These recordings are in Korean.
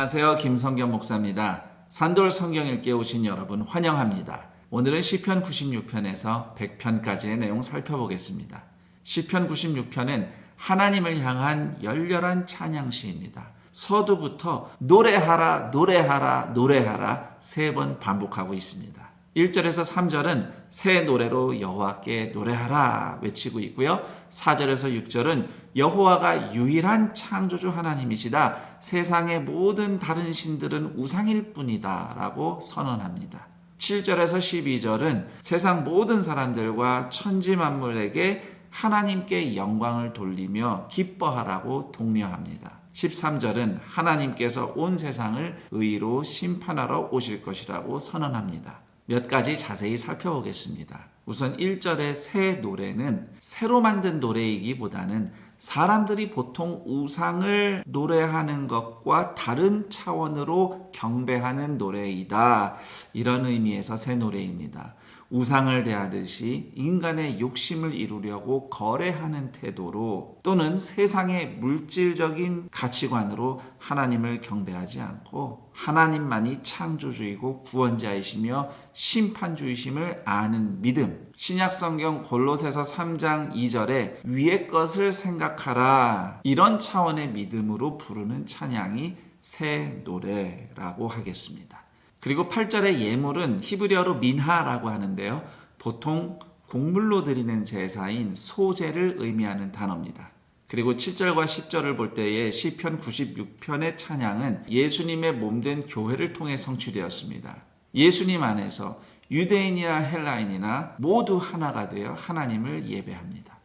안녕하세요. 김성경 목사입니다. 산돌 성경 읽기에 오신 여러분 환영합니다. 오늘은 시편 96편에서 100편까지의 내용 살펴보겠습니다. 시편 96편은 하나님을 향한 열렬한 찬양시입니다. 서두부터 노래하라 노래하라 노래하라 3번 반복하고 있습니다. 1절에서 3절은 새 노래로 여호와께 노래하라 외치고 있고요. 4절에서 6절은 여호와가 유일한 창조주 하나님이시다. 세상의 모든 다른 신들은 우상일 뿐이다 라고 선언합니다. 7절에서 12절은 세상 모든 사람들과 천지 만물에게 하나님께 영광을 돌리며 기뻐하라고 독려합니다. 13절은 하나님께서 온 세상을 의로 심판하러 오실 것이라고 선언합니다. 몇 가지 자세히 살펴보겠습니다. 우선 1절의 새 노래는 새로 만든 노래이기보다는 사람들이 보통 우상을 노래하는 것과 다른 차원으로 경배하는 노래이다. 이런 의미에서 새 노래입니다. 우상을 대하듯이 인간의 욕심을 이루려고 거래하는 태도로 또는 세상의 물질적인 가치관으로 하나님을 경배하지 않고 하나님만이 창조주이고 구원자이시며 심판주이심을 아는 믿음. 신약성경 골로새서 3장 2절에 위의 것을 생각하라. 이런 차원의 믿음으로 부르는 찬양이 새 노래라고 하겠습니다. 그리고 8절의 예물은 히브리어로 민하라고 하는데요. 보통 곡물로 드리는 제사인 소제를 의미하는 단어입니다. 그리고 7절과 10절을 볼 때에 시편 96편의 찬양은 예수님의 몸된 교회를 통해 성취되었습니다. 예수님 안에서 유대인이나 헬라인이나 모두 하나가 되어 하나님을 예배합니다.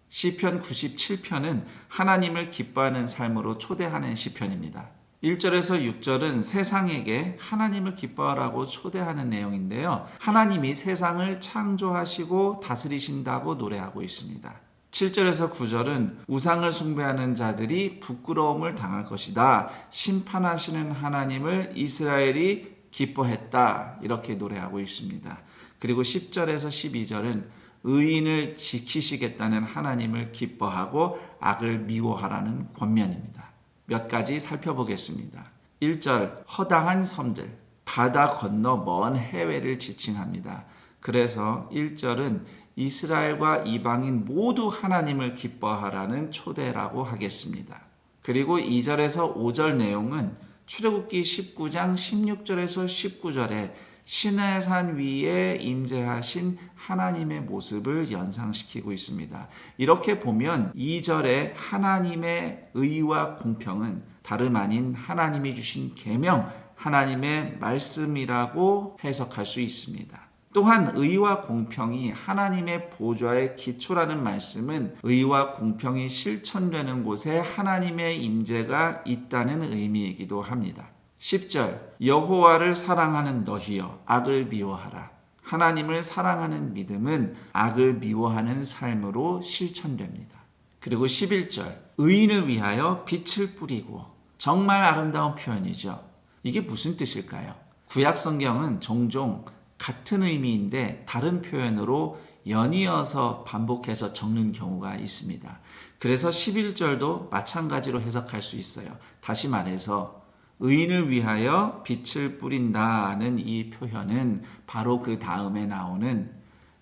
시편 97편은 하나님을 기뻐하는 삶으로 초대하는 시편입니다. 1절에서 6절은 세상에게 하나님을 기뻐하라고 초대하는 내용인데요. 하나님이 세상을 창조하시고 다스리신다고 노래하고 있습니다. 7절에서 9절은 우상을 숭배하는 자들이 부끄러움을 당할 것이다. 심판하시는 하나님을 이스라엘이 기뻐했다. 이렇게 노래하고 있습니다. 그리고 10절에서 12절은 의인을 지키시겠다는 하나님을 기뻐하고 악을 미워하라는 권면입니다. 몇 가지 살펴보겠습니다. 1절 허당한 섬들, 바다 건너 먼 해외를 지칭합니다. 그래서 1절은 이스라엘과 이방인 모두 하나님을 기뻐하라는 초대라고 하겠습니다. 그리고 2절에서 5절 내용은 출애굽기 19장 16절에서 19절에 시내산 위에 임재하신 하나님의 모습을 연상시키고 있습니다. 이렇게 보면 2절의 하나님의 의와 공평은 다름 아닌 하나님이 주신 계명, 하나님의 말씀이라고 해석할 수 있습니다. 또한 의와 공평이 하나님의 보좌의 기초라는 말씀은 의와 공평이 실천되는 곳에 하나님의 임재가 있다는 의미이기도 합니다. 10절 여호와를 사랑하는 너희여 악을 미워하라. 하나님을 사랑하는 믿음은 악을 미워하는 삶으로 실천됩니다. 그리고 11절 의인을 위하여 빛을 뿌리고. 정말 아름다운 표현이죠. 이게 무슨 뜻일까요? 구약 성경은 종종 같은 의미인데 다른 표현으로 연이어서 반복해서 적는 경우가 있습니다. 그래서 11절도 마찬가지로 해석할 수 있어요. 다시 말해서 의인을 위하여 빛을 뿌린다는 이 표현은 바로 그 다음에 나오는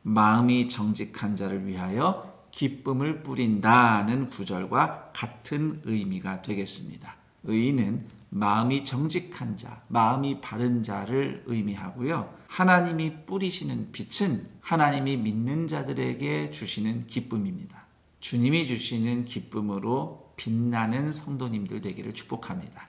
마음이 정직한 자를 위하여 기쁨을 뿌린다는 구절과 같은 의미가 되겠습니다. 의인은 마음이 정직한 자, 마음이 바른 자를 의미하고요. 하나님이 뿌리시는 빛은 하나님이 믿는 자들에게 주시는 기쁨입니다. 주님이 주시는 기쁨으로 빛나는 성도님들 되기를 축복합니다.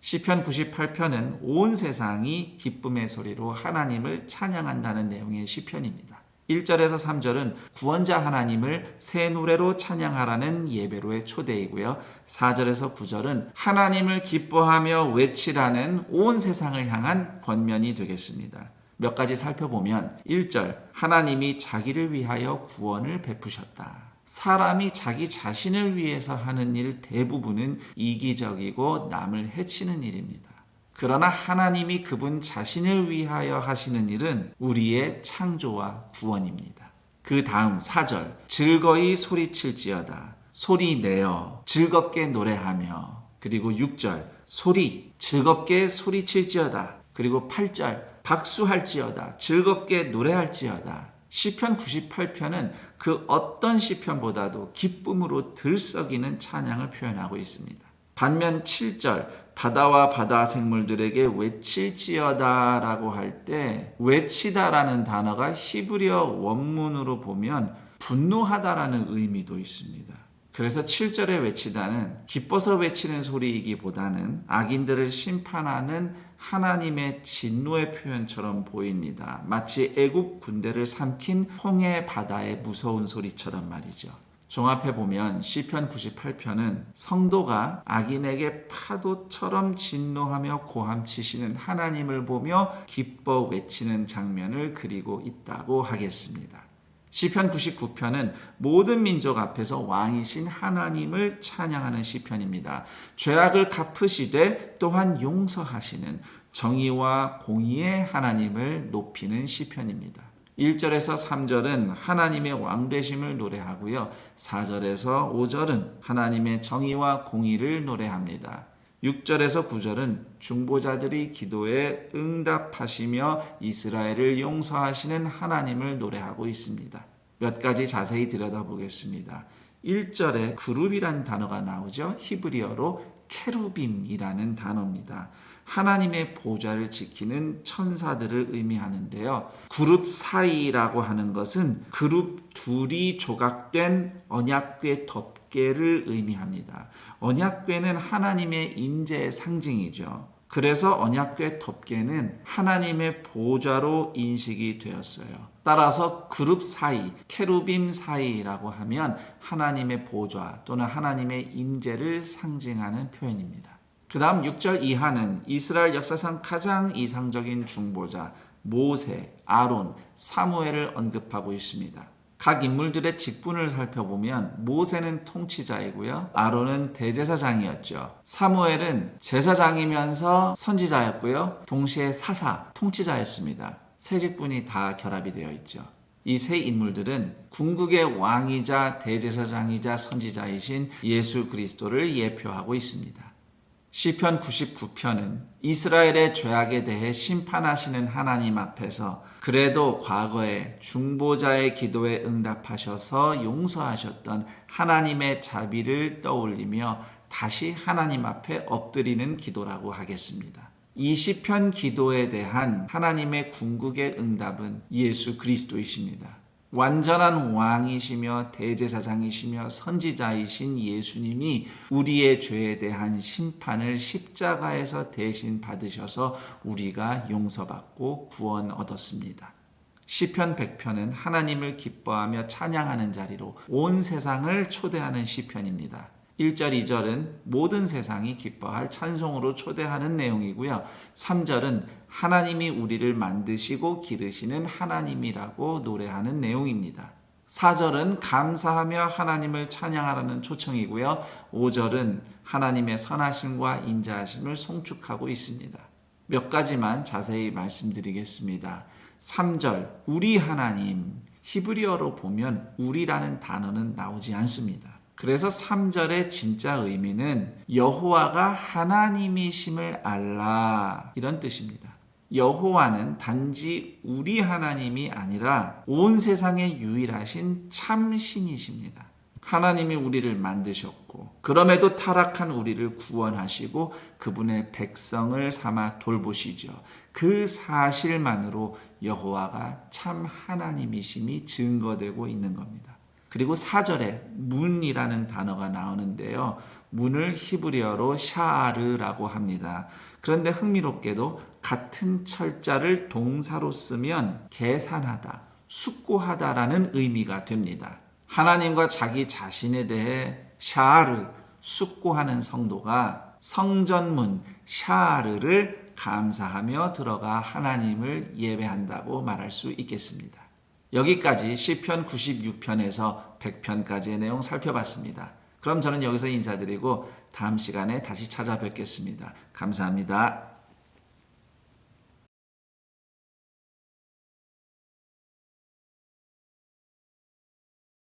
시편 98편은 온 세상이 기쁨의 소리로 하나님을 찬양한다는 내용의 시편입니다. 1절에서 3절은 구원자 하나님을 새 노래로 찬양하라는 예배로의 초대이고요. 4절에서 9절은 하나님을 기뻐하며 외치라는 온 세상을 향한 권면이 되겠습니다. 몇 가지 살펴보면 1절 하나님이 자기를 위하여 구원을 베푸셨다. 사람이 자기 자신을 위해서 하는 일 대부분은 이기적이고 남을 해치는 일입니다. 그러나 하나님이 그분 자신을 위하여 하시는 일은 우리의 창조와 구원입니다. 그 다음 4절 즐거이 소리칠지어다. 소리 내어 즐겁게 노래하며. 그리고 6절 소리, 즐겁게 소리칠지어다. 그리고 8절, 박수할지어다. 즐겁게 노래할지어다. 시편 98편은 그 어떤 시편보다도 기쁨으로 들썩이는 찬양을 표현하고 있습니다. 반면 7절, 바다와 바다 생물들에게 외칠지어다 라고 할 때 외치다라는 단어가 히브리어 원문으로 보면 분노하다라는 의미도 있습니다. 그래서 7절에 외치다는 기뻐서 외치는 소리이기보다는 악인들을 심판하는 하나님의 진노의 표현처럼 보입니다. 마치 애굽 군대를 삼킨 홍해 바다의 무서운 소리처럼 말이죠. 종합해보면 시편 98편은 성도가 악인에게 파도처럼 진노하며 고함치시는 하나님을 보며 기뻐 외치는 장면을 그리고 있다고 하겠습니다. 시편 99편은 모든 민족 앞에서 왕이신 하나님을 찬양하는 시편입니다. 죄악을 갚으시되 또한 용서하시는 정의와 공의의 하나님을 높이는 시편입니다. 1절에서 3절은 하나님의 왕되심을 노래하고요. 4절에서 5절은 하나님의 정의와 공의를 노래합니다. 6절에서 9절은 중보자들이 기도에 응답하시며 이스라엘을 용서하시는 하나님을 노래하고 있습니다. 몇 가지 자세히 들여다보겠습니다. 1절에 그룹이라는 단어가 나오죠. 히브리어로 케루빔이라는 단어입니다. 하나님의 보좌를 지키는 천사들을 의미하는데요. 그룹 사이라고 하는 것은 그룹 둘이 조각된 언약궤 덮개를 의미합니다. 언약궤는 하나님의 인재의 상징이죠. 그래서 언약궤 덮개는 하나님의 보좌로 인식이 되었어요. 따라서 그룹 사이, 케루빔 사이라고 하면 하나님의 보좌 또는 하나님의 임재를 상징하는 표현입니다. 그 다음 6절 이하는 이스라엘 역사상 가장 이상적인 중보자 모세, 아론, 사무엘을 언급하고 있습니다. 각 인물들의 직분을 살펴보면 모세는 통치자이고요. 아론은 대제사장이었죠. 사무엘은 제사장이면서 선지자였고요. 동시에 사사, 통치자였습니다. 세 직분이 다 결합이 되어 있죠. 이 세 인물들은 궁극의 왕이자 대제사장이자 선지자이신 예수 그리스도를 예표하고 있습니다. 시편 99편은 이스라엘의 죄악에 대해 심판하시는 하나님 앞에서 그래도 과거에 중보자의 기도에 응답하셔서 용서하셨던 하나님의 자비를 떠올리며 다시 하나님 앞에 엎드리는 기도라고 하겠습니다. 이 시편 기도에 대한 하나님의 궁극의 응답은 예수 그리스도이십니다. 완전한 왕이시며 대제사장이시며 선지자이신 예수님이 우리의 죄에 대한 심판을 십자가에서 대신 받으셔서 우리가 용서받고 구원 얻었습니다. 시편 100편은 하나님을 기뻐하며 찬양하는 자리로 온 세상을 초대하는 시편입니다. 1절, 2절은 모든 세상이 기뻐할 찬송으로 초대하는 내용이고요. 3절은 하나님이 우리를 만드시고 기르시는 하나님이라고 노래하는 내용입니다. 4절은 감사하며 하나님을 찬양하라는 초청이고요. 5절은 하나님의 선하심과 인자하심을 송축하고 있습니다. 몇 가지만 자세히 말씀드리겠습니다. 3절, 우리 하나님, 히브리어로 보면 우리라는 단어는 나오지 않습니다. 그래서 3절의 진짜 의미는 여호와가 하나님이심을 알라 이런 뜻입니다. 여호와는 단지 우리 하나님이 아니라 온 세상의 유일하신 참신이십니다. 하나님이 우리를 만드셨고 그럼에도 타락한 우리를 구원하시고 그분의 백성을 삼아 돌보시죠. 그 사실만으로 여호와가 참 하나님이심이 증거되고 있는 겁니다. 그리고 4절에 문이라는 단어가 나오는데요. 문을 히브리어로 샤르라고 합니다. 그런데 흥미롭게도 같은 철자를 동사로 쓰면 계산하다, 숙고하다라는 의미가 됩니다. 하나님과 자기 자신에 대해 샤르, 숙고하는 성도가 성전문 샤르를 감사하며 들어가 하나님을 예배한다고 말할 수 있겠습니다. 여기까지 시편 96편에서 100편까지의 내용 살펴봤습니다. 그럼 저는 여기서 인사드리고 다음 시간에 다시 찾아뵙겠습니다. 감사합니다.